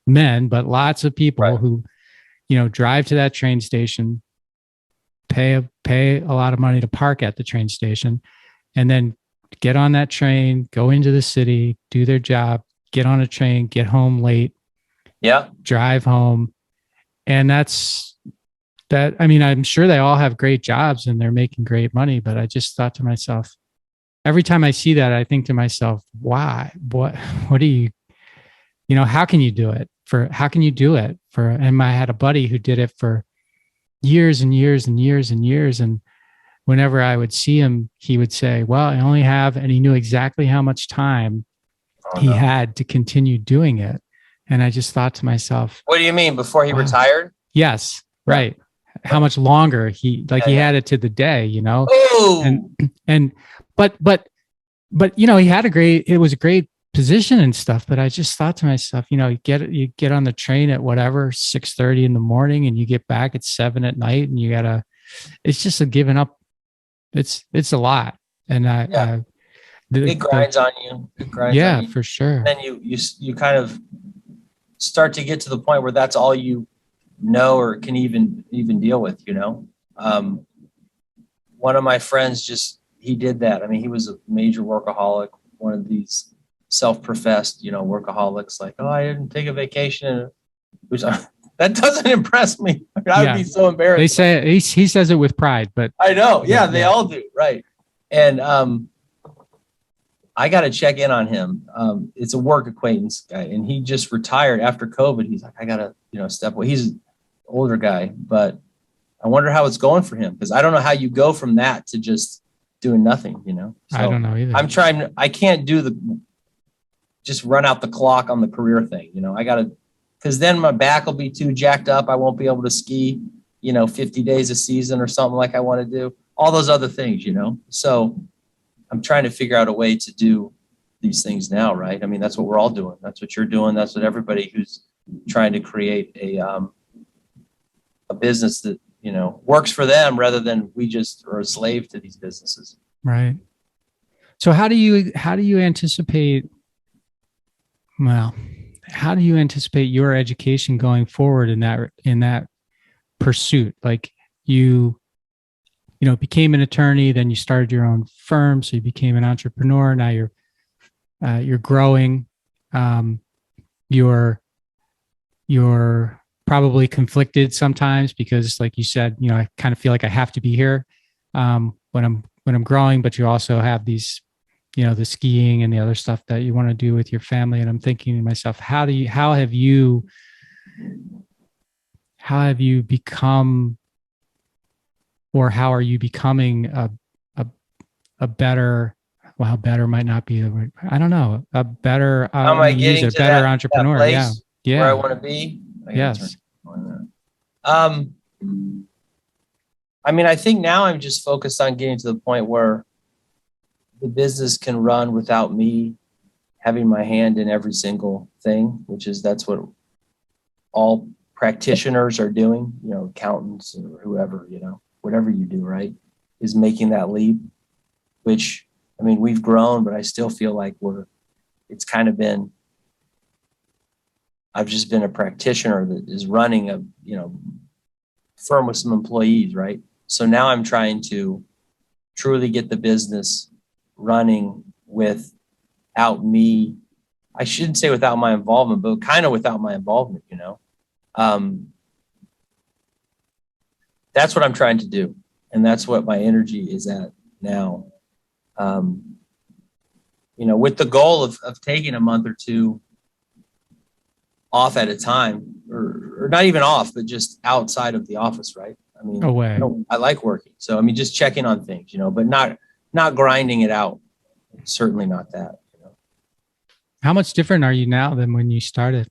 men, but lots of people who, drive to that train station, pay a lot of money to park at the train station, and then get on that train, go into the city, do their job, get on a train, get home late, drive home. And I mean, I'm sure they all have great jobs and they're making great money, but I just thought to myself, every time I see that, I think to myself, why, what do you, how can you do it and I had a buddy who did it for years and years and years and years. And whenever I would see him, he would say, well, I only have, and he knew exactly how much time he had to continue doing it. And I just thought to myself, what do you mean, before he retired? Yes. Right. How much longer he had it to the day, Oh, but he had it was a great position and stuff. But I just thought to myself, you get on the train at whatever, 6:30 in the morning and you get back at 7 at night and it's just a giving up. It's a lot. And it grinds on you. It grinds on you. For sure. And then you kind of start to get to the point where that's all you know or can even deal with. One of my friends he did that. I mean, he was a major workaholic, one of these self-professed, workaholics, like, oh, I didn't take a vacation. That doesn't impress me. I would be so embarrassed. They say he says it with pride, but I know. Yeah, they all do. Right. And I got to check in on him. It's a work acquaintance guy, and he just retired after COVID. He's like, I got to, step away. He's an older guy, but I wonder how it's going for him, because I don't know how you go from that to just doing nothing, So I don't know either. I can't do just run out the clock on the career thing. I got to, because then my back will be too jacked up. I won't be able to ski, 50 days a season or something like I want to do. All those other things, So I'm trying to figure out a way to do these things now, right? I mean, that's what we're all doing. That's what you're doing. That's what everybody who's trying to create a business that, works for them rather than we just are a slave to these businesses. Right. So how do you anticipate, how do you anticipate your education going forward in that pursuit? Like you became an attorney, then you started your own firm. So you became an entrepreneur. Now you're growing. You're probably conflicted sometimes because, like you said, I kind of feel like I have to be here. when I'm growing, but you also have these, the skiing and the other stuff that you want to do with your family. And I'm thinking to myself, how have you become, or how are you becoming a better, well, better might not be the word. I don't know, a better, How am I getting a to better that entrepreneur. place Yeah. where I want to be? Yes. I mean, I think now I'm just focused on getting to the point where the business can run without me having my hand in every single thing, that's what all practitioners are doing, accountants or whoever, whatever you do, right, is making that leap, which, I mean, we've grown, but I still feel like it's kind of been, I've just been a practitioner that is running a, firm with some employees, right? So now I'm trying to truly get the business running without me. I shouldn't say without my involvement, but kind of without my involvement, That's what I'm trying to do. And that's what my energy is at now. With the goal of taking a month or two off at a time, or not even off, but just outside of the office, right? I mean, away. I like working. So, I mean, just checking on things, but not grinding it out. Certainly not that. How much different are you now than when you started?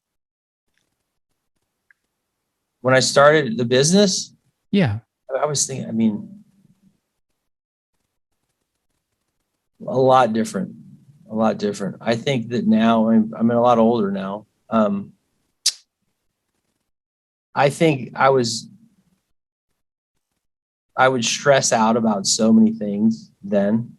When I started the business, yeah, I was thinking, I mean, a lot different. I think that now I'm a lot older now. I think I would stress out about so many things then,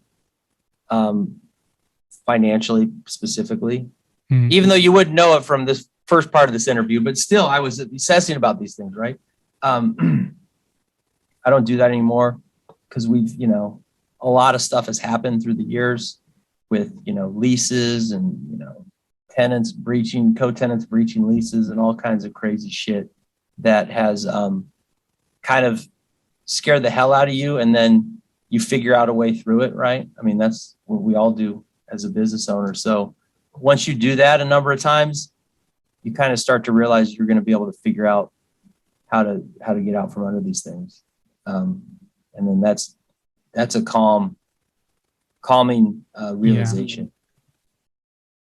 financially specifically, even though you wouldn't know it from this first part of this interview, but still I was obsessing about these things, right? I don't do that anymore because we've, a lot of stuff has happened through the years with, leases and, co-tenants breaching leases and all kinds of crazy shit that has kind of scared the hell out of you. And then you figure out a way through it, right? I mean, that's what we all do as a business owner. So once you do that a number of times, you kind of start to realize you're going to be able to figure out how to get out from under these things. And then that's a calming realization. Yeah.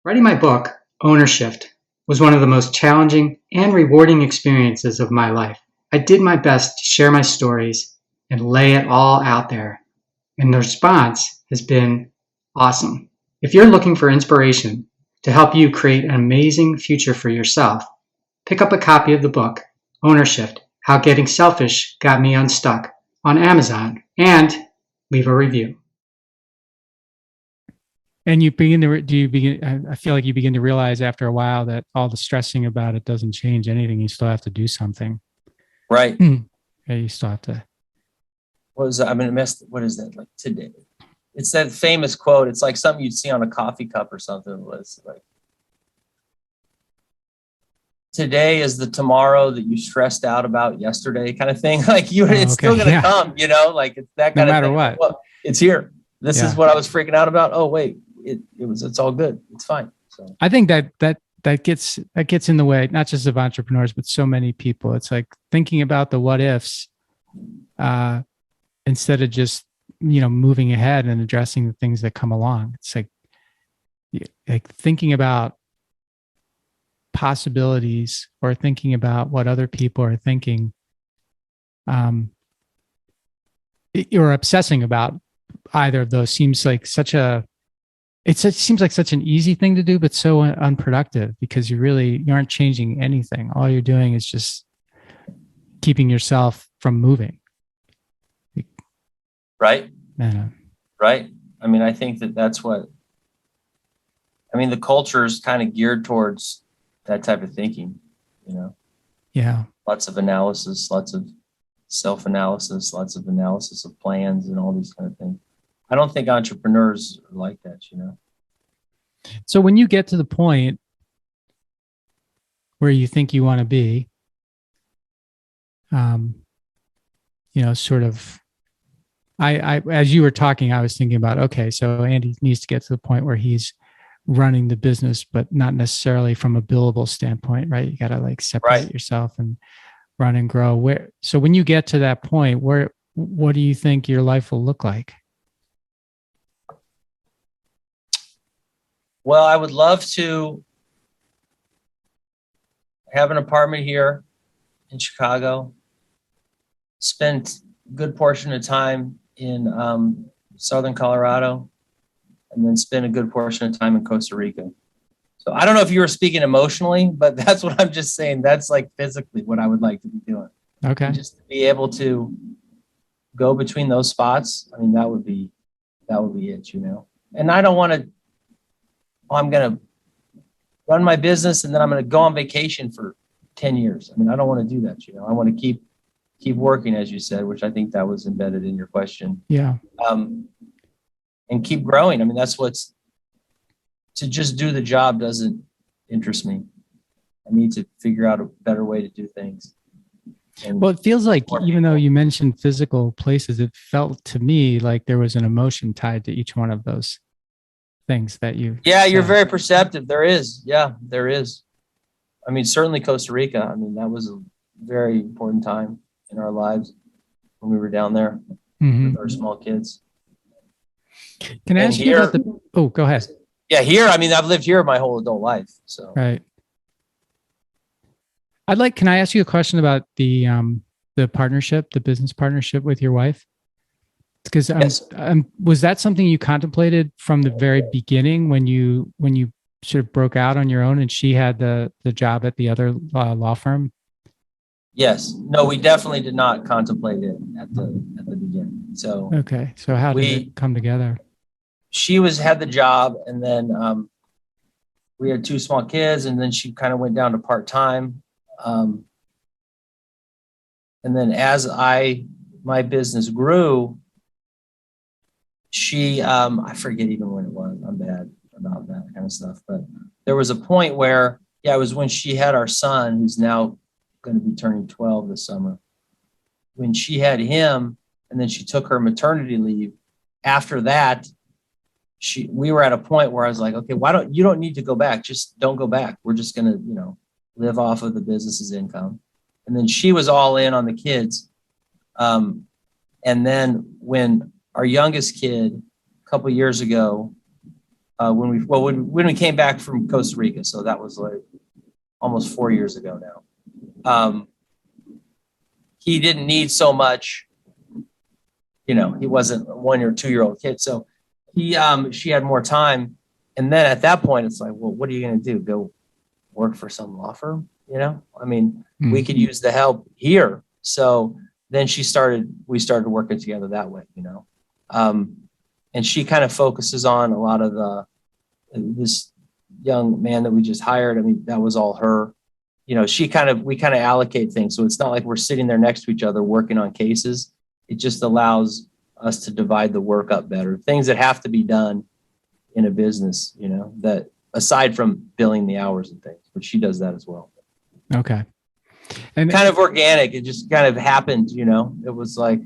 Writing my book, Ownership, was one of the most challenging and rewarding experiences of my life. I did my best to share my stories and lay it all out there, and the response has been awesome. If you're looking for inspiration to help you create an amazing future for yourself, pick up a copy of the book, Ownership, How Getting Selfish Got Me Unstuck, on Amazon, and leave a review. And I feel like you begin to realize after a while that all the stressing about it doesn't change anything. You still have to do something. Right. Yeah, you still have to. What is that? What is that like today? It's that famous quote. It's like something you'd see on a coffee cup or something. It's like, today is the tomorrow that you stressed out about yesterday, kind of thing. Like it's still going to come, like it's that kind of thing. No matter what. Well, it's here. This is what I was freaking out about. Oh, wait, it's all good. It's fine. So I think that gets in the way, not just of entrepreneurs, but so many people. It's like thinking about the what ifs, instead of just, moving ahead and addressing the things that come along. It's like thinking about possibilities or thinking about what other people are thinking, or obsessing about either of those seems like it seems like such an easy thing to do, but so unproductive, because you aren't changing anything. All you're doing is just keeping yourself from moving. Right. Yeah. Right. I mean, I think that's the culture is kind of geared towards that type of thinking, Yeah. Lots of analysis, lots of self-analysis, lots of analysis of plans and all these kind of things. I don't think entrepreneurs are like that, So when you get to the point where you think you want to be, sort of as you were talking, I was thinking about, okay, so Andy needs to get to the point where he's running the business, but not necessarily from a billable standpoint, right? You got to like separate yourself and run and grow. So when you get to that point, what do you think your life will look like? Well, I would love to have an apartment here in Chicago, spend a good portion of time in Southern Colorado, and then spend a good portion of time in Costa Rica. So I don't know if you were speaking emotionally, but that's what I'm just saying. That's like physically what I would like to be doing. Okay. And just to be able to go between those spots. I mean, that would be it, you know. And I don't want to, I'm going to run my business and then I'm going to go on vacation for 10 years. I mean, I don't want to do that, you know. I want to keep working, as you said, which I think that was embedded in your question. Yeah. And keep growing. I mean, to just do the job doesn't interest me. I need to figure out a better way to do things. Well, it feels like, even though you mentioned physical places, it felt to me like there was an emotion tied to each one of those things that you. Yeah, you're very perceptive. There is. Yeah, there is. I mean, certainly Costa Rica. I mean, that was a very important time in our lives when we were down there with our small kids. Can I ask you about the? Oh, go ahead. Yeah, here. I mean, I've lived here my whole adult life. So right. Can I ask you a question about the partnership, the business partnership with your wife? Because was that something you contemplated from the very beginning when you sort of broke out on your own and she had the job at the other law firm? Yes. No, we definitely did not contemplate it at the beginning. So okay. So how did it come together? She had the job, and then we had two small kids, and then she kind of went down to part-time. And then as my business grew, she, I forget even when it was. I'm bad about that kind of stuff. But there was a point where, it was when she had our son, who's now going to be turning 12 this summer. When she had him, and then she took her maternity leave. After that, we were at a point where I was like, okay, you don't need to go back. Just don't go back. We're just going to, live off of the business's income. And then she was all in on the kids. And then when our youngest kid, a couple of years ago, when we came back from Costa Rica, so that was like almost 4 years ago now, he didn't need so much, he wasn't a 1 or 2 year old kid. So she had more time. And then at that point, it's like, well, what are you going to do? Go work for some law firm? I mean, we could use the help here. So then we started working together that way, and she kind of focuses on a lot of this young man that we just hired. I mean, that was all her, we kind of allocate things. So it's not like we're sitting there next to each other working on cases. It just allows us to divide the work up better. Things that have to be done in a business, that aside from billing the hours and things, but she does that as well. Okay. And kind of organic. It just kind of happened, it was like,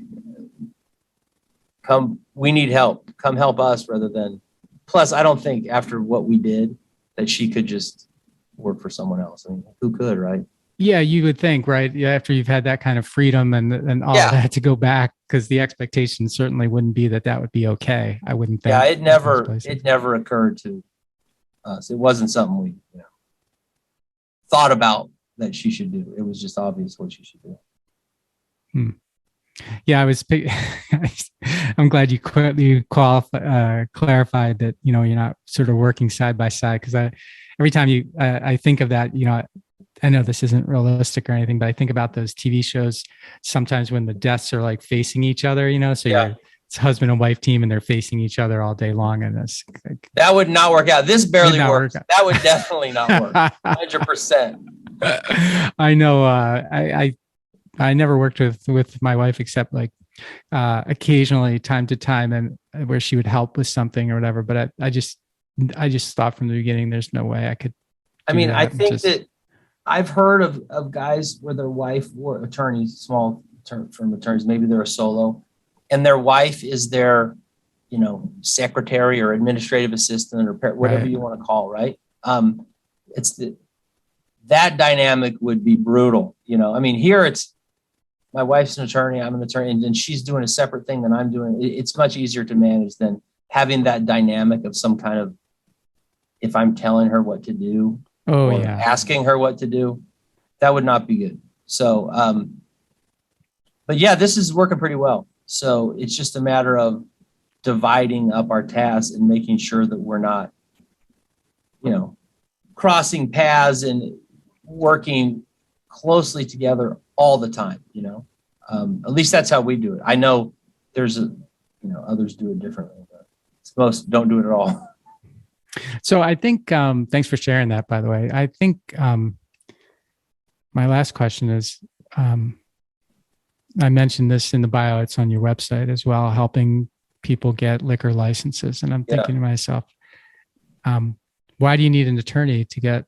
we need help. Come help us rather than, plus I don't think after what we did that she could just work for someone else. I mean, who could, right? Yeah, you would think, right? Yeah, after you've had that kind of freedom and all that to go back, because the expectation certainly wouldn't be that would be okay. I wouldn't think. Yeah, it never occurred to us. It wasn't something we thought about that she should do. It was just obvious what she should do. Yeah, I'm glad you clarified that, you're not sort of working side by side, because every time I think of that, I know this isn't realistic or anything, but I think about those TV shows sometimes when the desks are like facing each other, so it's husband and wife team and they're facing each other all day long. And that would not work out. This barely works. That would definitely not work. 100%. I know. I never worked with my wife except like occasionally time to time, and where she would help with something or whatever. But I just thought from the beginning, there's no way I could. I think that I've heard of guys where their wife were attorneys, small firm attorneys, maybe they're a solo, and their wife is their, secretary or administrative assistant or whatever you want to call, right? That dynamic would be brutal. I mean, here it's my wife's an attorney, I'm an attorney, and then she's doing a separate thing than I'm doing. It's much easier to manage than having that dynamic of some kind of, if I'm telling her what to do or asking her what to do, that would not be good. So, but yeah, this is working pretty well. So it's just a matter of dividing up our tasks and making sure that we're not, crossing paths and working closely together all the time, at least that's how we do it. I know there's others do it differently, but most don't do it at all. So I think, thanks for sharing that, by the way. I think my last question is, I mentioned this in the bio, it's on your website as well, helping people get liquor licenses. And I'm thinking to myself, why do you need an attorney to get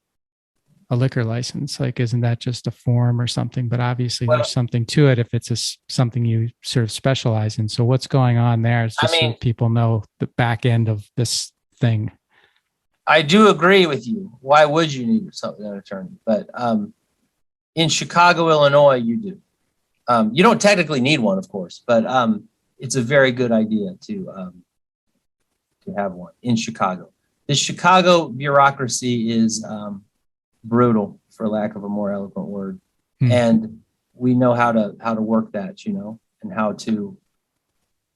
a liquor license? Like, isn't that just a form or something? But obviously there's something to it if it's something you sort of specialize in. So what's going on there is just so people know the back end of this thing. I do agree with you. Why would you need an attorney? But in Chicago, Illinois, you do. You don't technically need one, of course, but it's a very good idea to have one in Chicago. The Chicago bureaucracy is brutal, for lack of a more eloquent word, and we know how to work that, and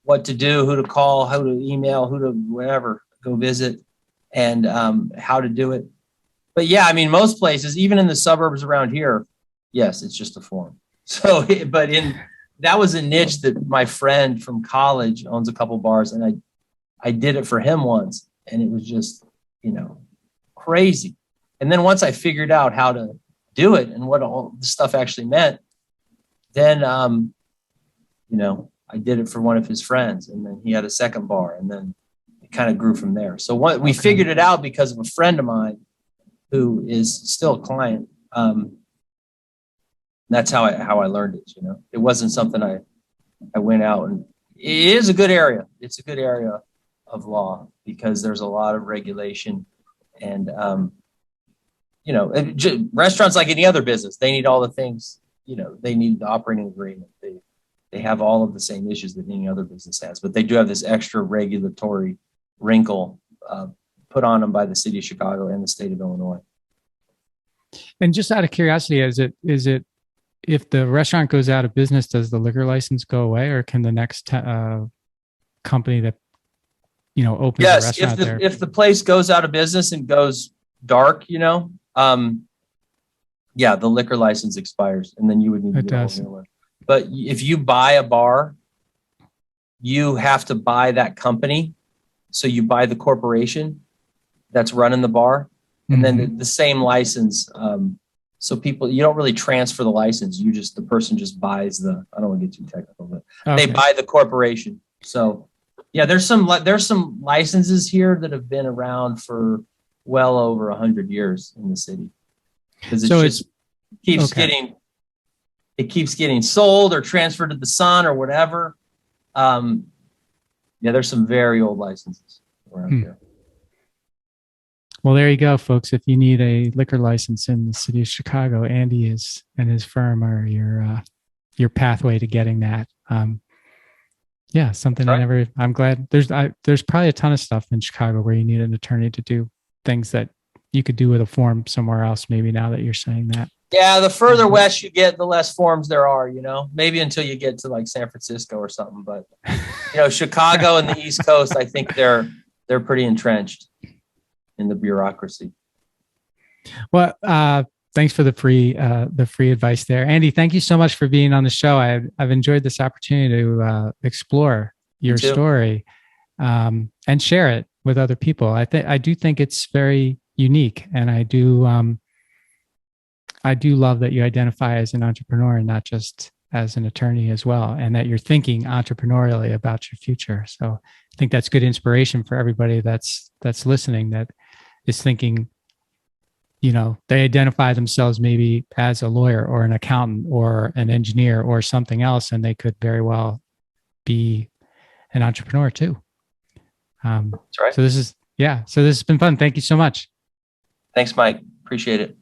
what to do, who to call, how to email, who to whatever, go visit, and how to do it. But yeah, I mean, most places, even in the suburbs around here, yes, it's just a form. So, but that was a niche that my friend from college owns a couple bars, and I did it for him once, and it was just, crazy. And then once I figured out how to do it and what all the stuff actually meant, then, I did it for one of his friends, and then he had a second bar, and then it kind of grew from there. So we figured it out because of a friend of mine who is still a client. That's how I learned it. It wasn't something I went out, and it is a good area. It's a good area of law because there's a lot of regulation, and restaurants, like any other business, they need all the things. They need the operating agreement. They have all of the same issues that any other business has, but they do have this extra regulatory wrinkle put on them by the city of Chicago and the state of Illinois. And just out of curiosity, is it if the restaurant goes out of business, does the liquor license go away, or can the next company that opens a restaurant there? If the place goes out of business and goes dark, the liquor license expires, and then you would need to get a whole new one. But if you buy a bar, you have to buy that company. So you buy the corporation that's running the bar, and then the same license. So you don't really transfer the license. The person just buys I don't want to get too technical, but they buy the corporation. So yeah, there's some licenses here that have been around for well over 100 years in the city. Because it keeps getting sold or transferred to the son or whatever. There's some very old licenses around here. Well, there you go, folks. If you need a liquor license in the city of Chicago, Andy and his firm are your pathway to getting that. Something right. I'm glad there's probably a ton of stuff in Chicago where you need an attorney to do things that you could do with a form somewhere else. Maybe now that you're saying that. Yeah, the further west you get, the less forms there are, maybe until you get to like San Francisco or something. But, Chicago and the East Coast, I think they're pretty entrenched in the bureaucracy. Well, thanks for the free advice there. Andy, thank you so much for being on the show. I've enjoyed this opportunity to explore your story and share it with other people. I do think it's very unique, and I do love that you identify as an entrepreneur and not just as an attorney as well, and that you're thinking entrepreneurially about your future. So I think that's good inspiration for everybody that's listening, that is thinking, they identify themselves maybe as a lawyer or an accountant or an engineer or something else, and they could very well be an entrepreneur too. That's right. So this has been fun. Thank you so much. Thanks, Mike. Appreciate it.